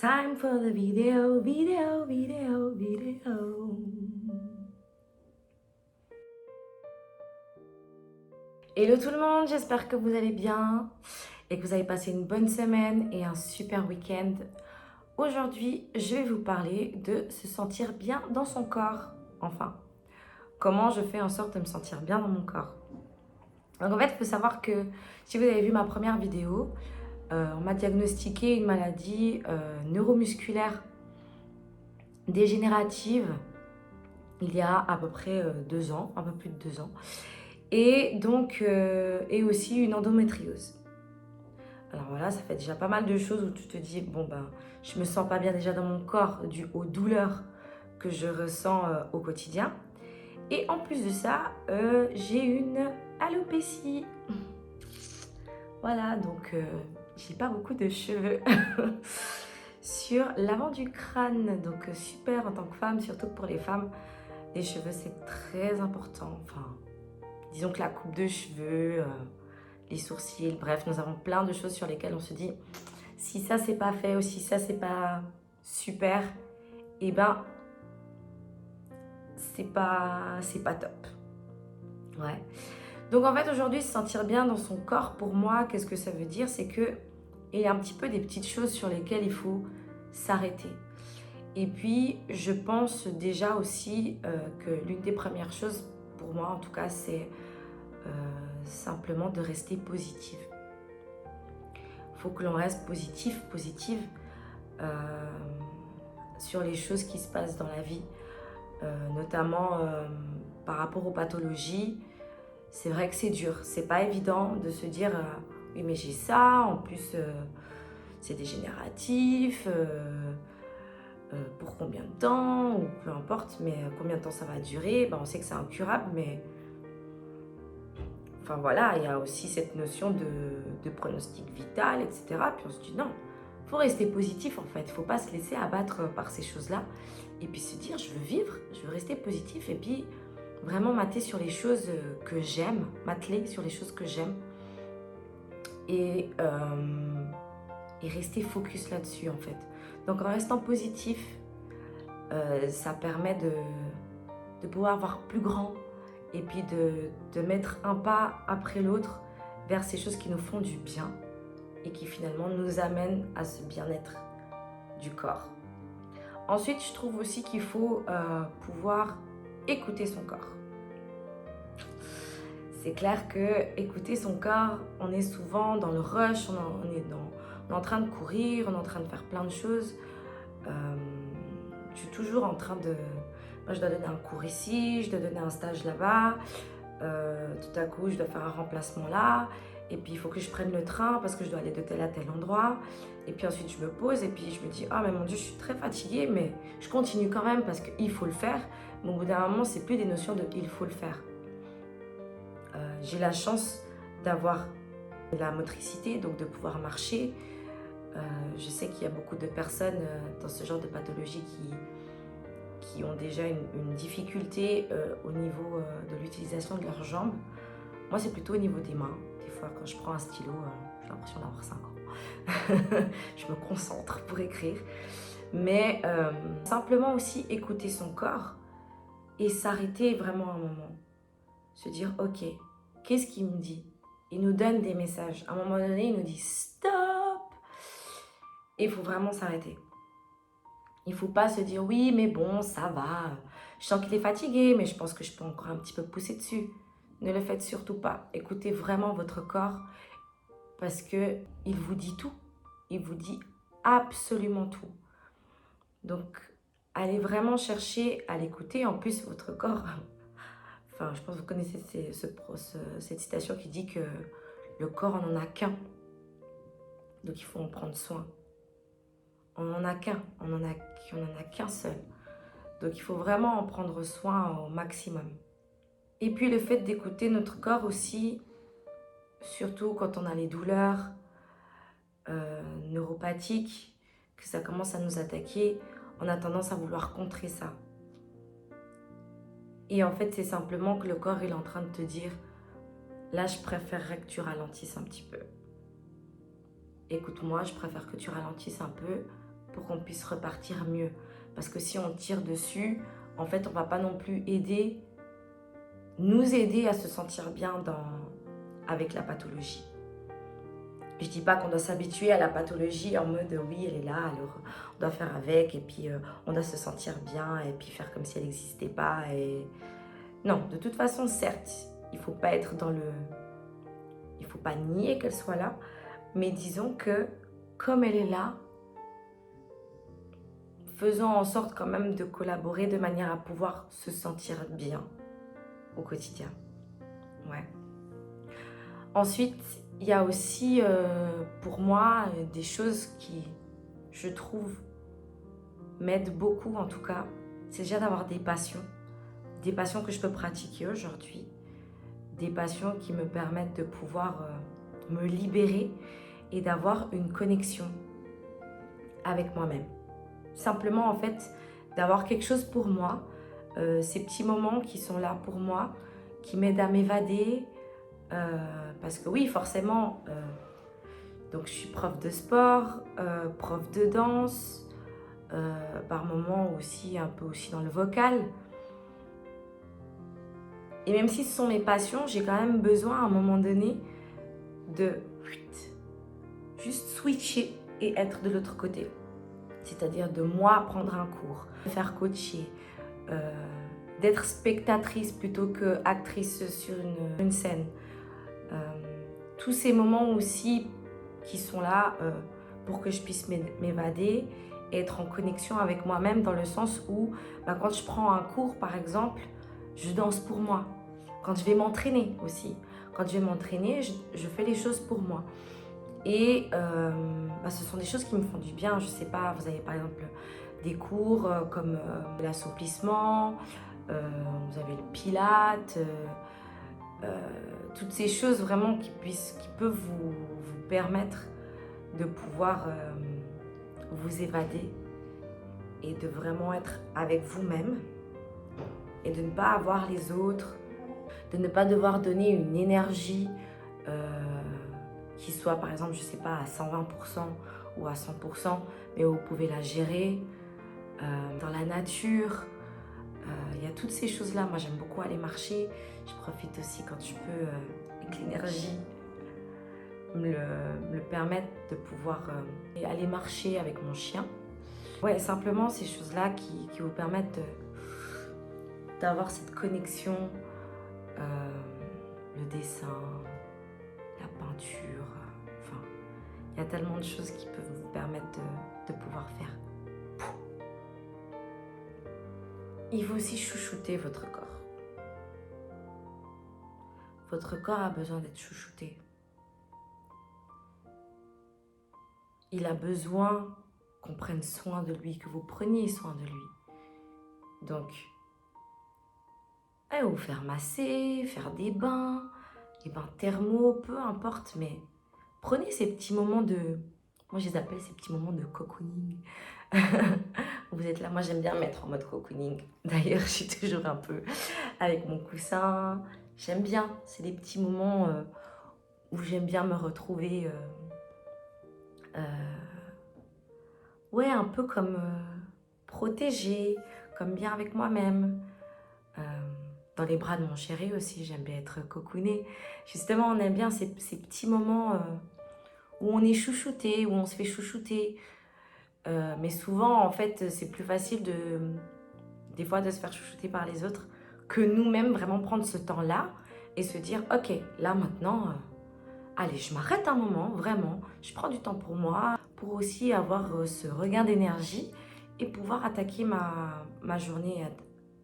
time for the video. Hello tout le monde, j'espère que vous allez bien et que vous avez passé une bonne semaine et un super week-end. Aujourd'hui, je vais vous parler de se sentir bien dans son corps. Enfin, comment je fais en sorte de me sentir bien dans mon corps. Donc en fait, il faut savoir que si vous avez vu ma première vidéo, on m'a diagnostiqué une maladie neuromusculaire dégénérative il y a à peu près 2 ans, un peu plus de 2 ans. Et donc, et aussi une endométriose. Alors voilà, ça fait déjà pas mal de choses où tu te dis, bon ben, je me sens pas bien déjà dans mon corps dû aux douleurs que je ressens au quotidien. Et en plus de ça, j'ai une alopécie. Voilà, donc j'ai pas beaucoup de cheveux sur l'avant du crâne. Donc super en tant que femme, surtout pour les femmes, les cheveux c'est très important. Enfin, disons que la coupe de cheveux, les sourcils, bref, nous avons plein de choses sur lesquelles on se dit si ça c'est pas fait ou si ça c'est pas super, et ben c'est pas top. Ouais. Donc en fait aujourd'hui se sentir bien dans son corps, pour moi, qu'est-ce que ça veut dire? C'est que il y a un petit peu des petites choses sur lesquelles il faut s'arrêter. Et puis je pense déjà aussi que l'une des premières choses pour moi en tout cas c'est simplement de rester positive. Il faut que l'on reste positive sur les choses qui se passent dans la vie, notamment par rapport aux pathologies. C'est vrai que c'est dur, c'est pas évident de se dire oui mais j'ai ça, en plus c'est dégénératif, pour combien de temps, ou peu importe, mais combien de temps ça va durer, ben, on sait que c'est incurable, mais enfin voilà, il y a aussi cette notion de pronostic vital, etc. Puis on se dit non, il faut rester positif en fait, il ne faut pas se laisser abattre par ces choses-là. Et puis se dire je veux vivre, je veux rester positif et puis vraiment m'atteler sur les choses que j'aime, et rester focus là-dessus en fait. Donc en restant positif, ça permet de pouvoir voir plus grand et puis de mettre un pas après l'autre vers ces choses qui nous font du bien et qui finalement nous amènent à ce bien-être du corps. Ensuite, je trouve aussi qu'il faut pouvoir écouter son corps. C'est clair que écouter son corps, on est souvent dans le rush, on est en train de courir, on est en train de faire plein de choses. Je suis toujours en train de... Moi, je dois donner un cours ici, je dois donner un stage là-bas. Tout à coup, je dois faire un remplacement là. Et puis, il faut que je prenne le train parce que je dois aller de tel à tel endroit. Et puis ensuite, je me pose et puis je me dis « Ah, mais mon Dieu, je suis très fatiguée, mais je continue quand même parce qu'il faut le faire. » Mais au bout d'un moment, c'est plus des notions de « il faut le faire ». J'ai la chance d'avoir la motricité, donc de pouvoir marcher. Je sais qu'il y a beaucoup de personnes dans ce genre de pathologie qui ont déjà une difficulté au niveau de l'utilisation de leurs jambes. Moi, c'est plutôt au niveau des mains. Des fois, quand je prends un stylo, j'ai l'impression d'avoir 5 ans. Je me concentre pour écrire. Mais simplement aussi écouter son corps et s'arrêter vraiment un moment. Se dire, ok, qu'est-ce qu'il me dit? Il nous donne des messages. À un moment donné, il nous dit stop. Et il faut vraiment s'arrêter. Il ne faut pas se dire oui, mais bon, ça va. Je sens qu'il est fatigué, mais je pense que je peux encore un petit peu pousser dessus. Ne le faites surtout pas. Écoutez vraiment votre corps parce qu'il vous dit tout. Il vous dit absolument tout. Donc, allez vraiment chercher à l'écouter. En plus, votre corps... Enfin, je pense que vous connaissez cette citation qui dit que le corps, on n'en a qu'un. Donc, il faut en prendre soin. On n'en a qu'un. On n'en a qu'un seul. Donc, il faut vraiment en prendre soin au maximum. Et puis, le fait d'écouter notre corps aussi, surtout quand on a les douleurs neuropathiques, que ça commence à nous attaquer, on a tendance à vouloir contrer ça. Et en fait, c'est simplement que le corps il est en train de te dire « Là, je préférerais que tu ralentisses un petit peu. Écoute-moi, je préfère que tu ralentisses un peu pour qu'on puisse repartir mieux. Parce que si on tire dessus, en fait, on ne va pas non plus nous aider à se sentir bien avec la pathologie. Je ne dis pas qu'on doit s'habituer à la pathologie en mode oui, elle est là, alors on doit faire avec et puis on doit se sentir bien et puis faire comme si elle n'existait pas. Non, de toute façon, certes, il ne faut pas être il ne faut pas nier qu'elle soit là, mais disons que comme elle est là, faisons en sorte quand même de collaborer de manière à pouvoir se sentir bien au quotidien. Ouais. Ensuite, il y a aussi pour moi des choses qui, je trouve, m'aident beaucoup en tout cas. C'est déjà d'avoir des passions que je peux pratiquer aujourd'hui, des passions qui me permettent de pouvoir me libérer et d'avoir une connexion avec moi-même. Simplement en fait, d'avoir quelque chose pour moi, ces petits moments qui sont là pour moi, qui m'aident à m'évader, parce que oui, forcément, donc je suis prof de sport, prof de danse, par moments aussi un peu aussi dans le vocal. Et même si ce sont mes passions, j'ai quand même besoin à un moment donné de juste switcher et être de l'autre côté. C'est-à-dire de moi prendre un cours, me faire coacher, d'être spectatrice plutôt que actrice sur une scène. Tous ces moments aussi qui sont là pour que je puisse m'évader et être en connexion avec moi-même dans le sens où quand je prends un cours par exemple, je danse pour moi. Quand je vais m'entraîner aussi. Quand je vais m'entraîner, je fais les choses pour moi. Et ce sont des choses qui me font du bien. Je sais pas, vous avez par exemple des cours comme l'assouplissement, vous avez le pilate, toutes ces choses vraiment qui peuvent vous permettre de pouvoir vous évader et de vraiment être avec vous-même et de ne pas avoir les autres, de ne pas devoir donner une énergie qui soit par exemple, je sais pas, à 120% ou à 100%, mais vous pouvez la gérer dans la nature. Il y a toutes ces choses-là. Moi, j'aime beaucoup aller marcher. Je profite aussi quand je peux, avec l'énergie, me le permettre de pouvoir aller marcher avec mon chien. Ouais, simplement ces choses-là qui vous permettent d'avoir cette connexion, le dessin, la peinture, enfin, il y a tellement de choses qui peuvent vous permettre de pouvoir faire. Il faut aussi chouchouter votre corps. Votre corps a besoin d'être chouchouté. Il a besoin qu'on prenne soin de lui, que vous preniez soin de lui. Donc, vous faire masser, faire des bains thermaux, peu importe, mais prenez ces petits moments moi je les appelle ces petits moments de cocooning. Vous êtes là, moi j'aime bien mettre en mode cocooning. D'ailleurs, je suis toujours un peu avec mon coussin. J'aime bien, c'est des petits moments où j'aime bien me retrouver. Ouais, un peu comme protégée, comme bien avec moi-même. Dans les bras de mon chéri aussi, j'aime bien être cocoonée. Justement, on aime bien ces petits moments où on est chouchouté, où on se fait chouchouter. Mais souvent, en fait, c'est plus facile des fois de se faire chouchouter par les autres que nous-mêmes vraiment prendre ce temps-là et se dire, ok, là maintenant, allez, je m'arrête un moment, vraiment, je prends du temps pour moi, pour aussi avoir ce regain d'énergie et pouvoir attaquer ma journée,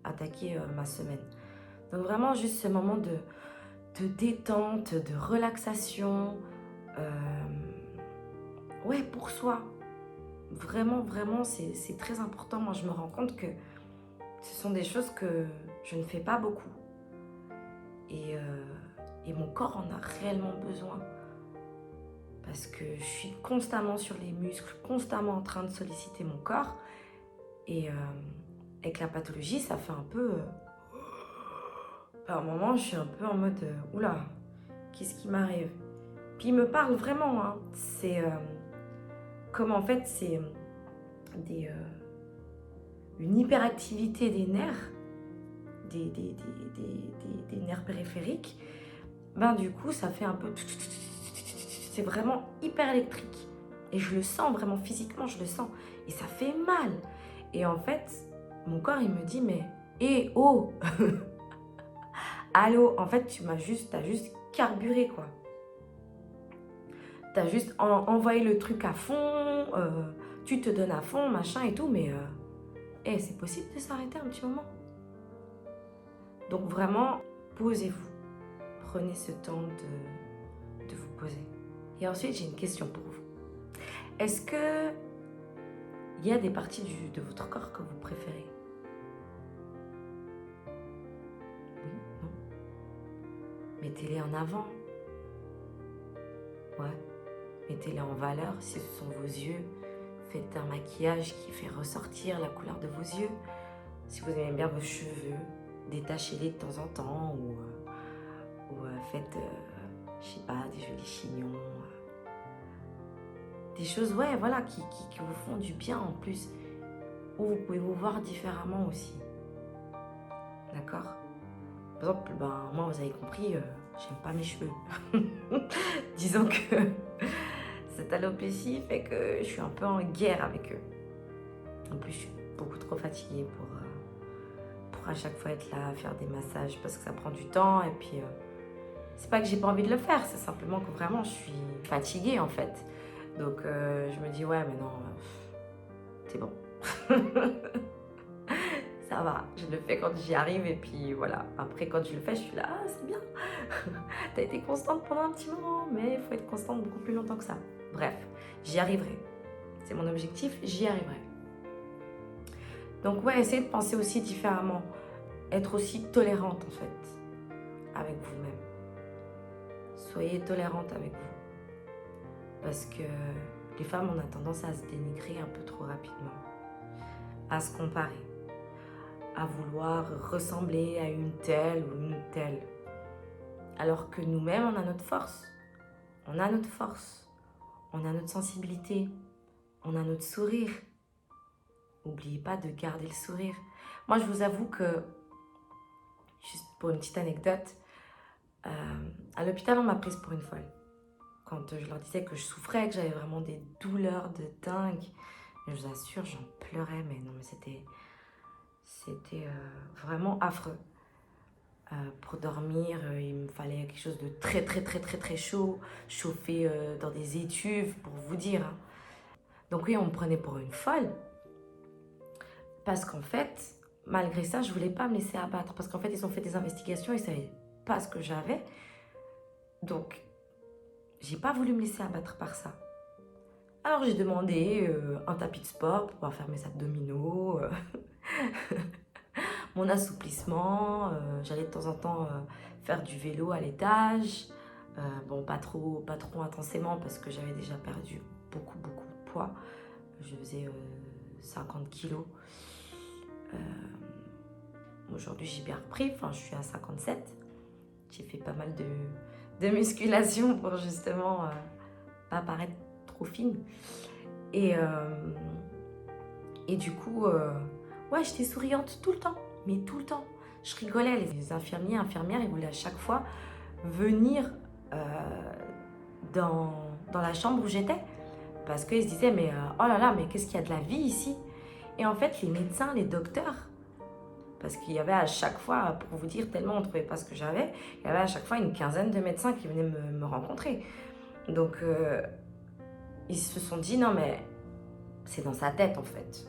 attaquer ma semaine. Donc vraiment juste ce moment de détente, de relaxation, ouais, pour soi. Vraiment, vraiment, c'est très important. Moi, je me rends compte que ce sont des choses que je ne fais pas beaucoup. Et mon corps en a réellement besoin. Parce que je suis constamment sur les muscles, constamment en train de solliciter mon corps. Et avec la pathologie, ça fait un peu... par moments, je suis un peu en mode oula, qu'est-ce qui m'arrive? Puis il me parle vraiment, hein. C'est comme en fait, une hyperactivité des nerfs, des nerfs périphériques, ben du coup ça fait un peu... C'est vraiment hyper électrique. Et je le sens vraiment physiquement, je le sens. Et ça fait mal. Et en fait, mon corps il me dit mais, hé, oh allô, en fait t'as juste carburé quoi. T'as juste envoyé le truc à fond, tu te donnes à fond, machin et tout, mais c'est possible de s'arrêter un petit moment. Donc vraiment, posez-vous. Prenez ce temps de vous poser. Et ensuite, j'ai une question pour vous. Est-ce que il y a des parties de votre corps que vous préférez? Oui, non? Mettez-les en avant. Ouais. Mettez-les en valeur si ce sont vos yeux. Faites un maquillage qui fait ressortir la couleur de vos yeux. Si vous aimez bien vos cheveux, détachez-les de temps en temps ou faites, je sais pas, des jolis chignons. Des choses, ouais, voilà, qui vous font du bien en plus. Ou vous pouvez vous voir différemment aussi. D'accord? Par exemple, ben, moi, vous avez compris, j'aime pas mes cheveux. Disons que cette alopécie fait que je suis un peu en guerre avec eux. En plus, je suis beaucoup trop fatiguée pour à chaque fois être là, faire des massages, parce que ça prend du temps. Et puis, c'est pas que j'ai pas envie de le faire, c'est simplement que vraiment, je suis fatiguée en fait. Donc, je me dis, ouais, mais non, c'est bon. Ça va, je le fais quand j'y arrive et puis voilà. Après, quand je le fais, je suis là, ah, c'est bien. T'as été constante pendant un petit moment, mais il faut être constante beaucoup plus longtemps que ça. Bref, j'y arriverai. C'est mon objectif, j'y arriverai. Donc ouais, essayez de penser aussi différemment. Être aussi tolérante en fait, avec vous-même. Soyez tolérante avec vous. Parce que les femmes, on a tendance à se dénigrer un peu trop rapidement. À se comparer. À vouloir ressembler à une telle ou une telle. Alors que nous-mêmes, on a notre force. On a notre force. On a notre sensibilité. On a notre sourire. N'oubliez pas de garder le sourire. Moi, je vous avoue que, juste pour une petite anecdote, à l'hôpital, on m'a prise pour une folle. Quand je leur disais que je souffrais, que j'avais vraiment des douleurs de dingue, je vous assure, j'en pleurais, mais non, mais c'était vraiment affreux. Pour dormir, il me fallait quelque chose de très chaud, chauffé dans des étuves, pour vous dire. Hein. Donc oui, on me prenait pour une folle. Parce qu'en fait, malgré ça, je voulais pas me laisser abattre. Parce qu'en fait, ils ont fait des investigations, ils savaient pas ce que j'avais. Donc, j'ai pas voulu me laisser abattre par ça. Alors, j'ai demandé un tapis de sport pour pouvoir faire mes abdominaux, mon assouplissement. J'allais de temps en temps faire du vélo à l'étage. Bon, pas trop intensément parce que j'avais déjà perdu beaucoup de poids. Je faisais 50 kilos. Aujourd'hui, j'ai bien repris. Enfin, je suis à 57. J'ai fait pas mal de musculation pour justement pas paraître trop fine. Et du coup, ouais, j'étais souriante tout le temps. Mais tout le temps. Je rigolais. Les infirmières, ils voulaient à chaque fois venir dans la chambre où j'étais. Parce qu'ils se disaient, mais oh là là, mais qu'est-ce qu'il y a de la vie ici? Et en fait, les médecins, les docteurs, parce qu'il y avait à chaque fois, pour vous dire, tellement on ne trouvait pas ce que j'avais, il y avait à chaque fois une quinzaine de médecins qui venaient me rencontrer. Donc, ils se sont dit, non mais, c'est dans sa tête en fait.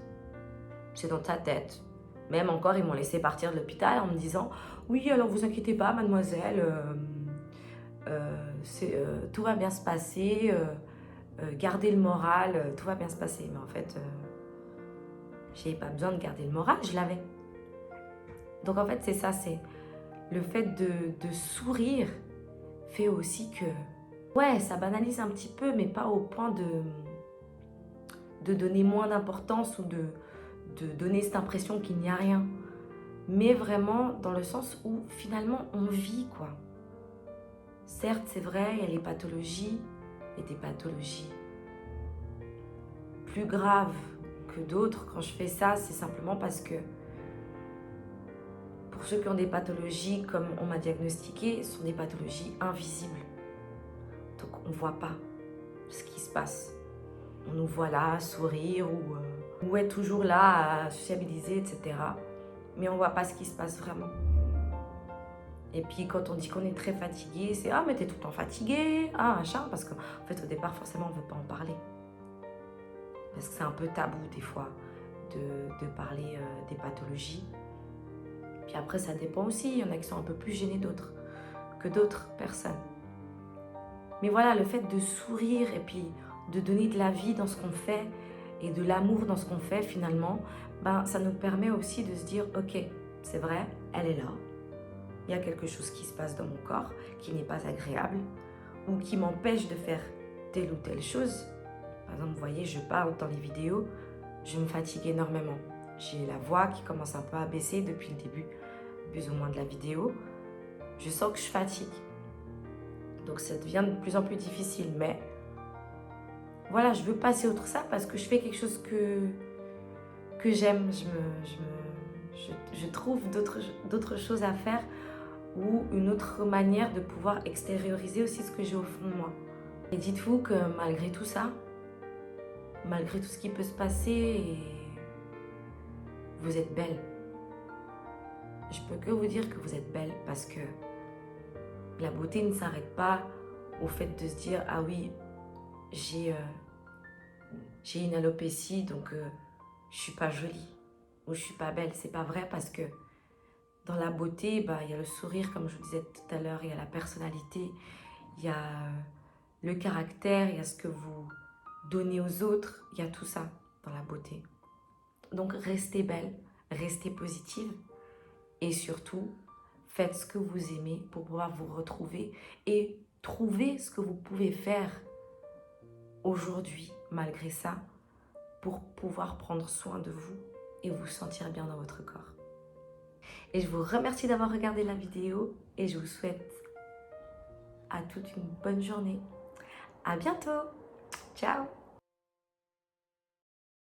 C'est dans ta tête. Même encore, ils m'ont laissé partir de l'hôpital en me disant, oui, alors vous inquiétez pas, mademoiselle, tout va bien se passer, gardez le moral, tout va bien se passer. Mais en fait, j'avais pas besoin de garder le moral, je l'avais. Donc en fait, c'est ça, c'est le fait de sourire fait aussi que, ouais, ça banalise un petit peu, mais pas au point de donner moins d'importance ou de donner cette impression qu'il n'y a rien. Mais vraiment dans le sens où finalement on vit, quoi. Certes, c'est vrai, il y a les pathologies et des pathologies plus graves que d'autres. Quand je fais ça, c'est simplement parce que pour ceux qui ont des pathologies, comme on m'a diagnostiqué, ce sont des pathologies invisibles. Donc on ne voit pas ce qui se passe. On nous voit là, sourire ou être toujours là à sociabiliser, etc. Mais on ne voit pas ce qui se passe vraiment. Et puis quand on dit qu'on est très fatigué, c'est « Ah mais t'es tout le temps fatigué, ah machin », parce qu'en fait au départ forcément on ne veut pas en parler. Parce que c'est un peu tabou des fois de parler des pathologies. Puis après ça dépend aussi, il y en a qui sont un peu plus gênés que d'autres personnes. Mais voilà, le fait de sourire et puis de donner de la vie dans ce qu'on fait et de l'amour dans ce qu'on fait finalement, ben, ça nous permet aussi de se dire « Ok, c'est vrai, elle est là. Il y a quelque chose qui se passe dans mon corps qui n'est pas agréable ou qui m'empêche de faire telle ou telle chose. » Par exemple, vous voyez, je parle dans les vidéos, je me fatigue énormément. J'ai la voix qui commence un peu à baisser depuis le début, plus ou moins de la vidéo. Je sens que je fatigue. Donc ça devient de plus en plus difficile, mais voilà, je veux passer outre ça parce que je fais quelque chose que j'aime. Je trouve d'autres choses à faire ou une autre manière de pouvoir extérioriser aussi ce que j'ai au fond de moi. Et dites-vous que malgré tout ça, malgré tout ce qui peut se passer, vous êtes belle. Je peux que vous dire que vous êtes belle parce que la beauté ne s'arrête pas au fait de se dire « Ah oui, j'ai une alopécie, donc je suis pas jolie ou je suis pas belle. » C'est pas vrai parce que dans la beauté, bah, y a le sourire, comme je vous disais tout à l'heure, il y a la personnalité, il y a le caractère, il y a ce que vous donnez aux autres, il y a tout ça dans la beauté. Donc restez belle, restez positive et surtout, faites ce que vous aimez pour pouvoir vous retrouver et trouver ce que vous pouvez faire aujourd'hui, malgré ça, pour pouvoir prendre soin de vous et vous sentir bien dans votre corps. Et je vous remercie d'avoir regardé la vidéo et je vous souhaite à toute une bonne journée. À bientôt. Ciao.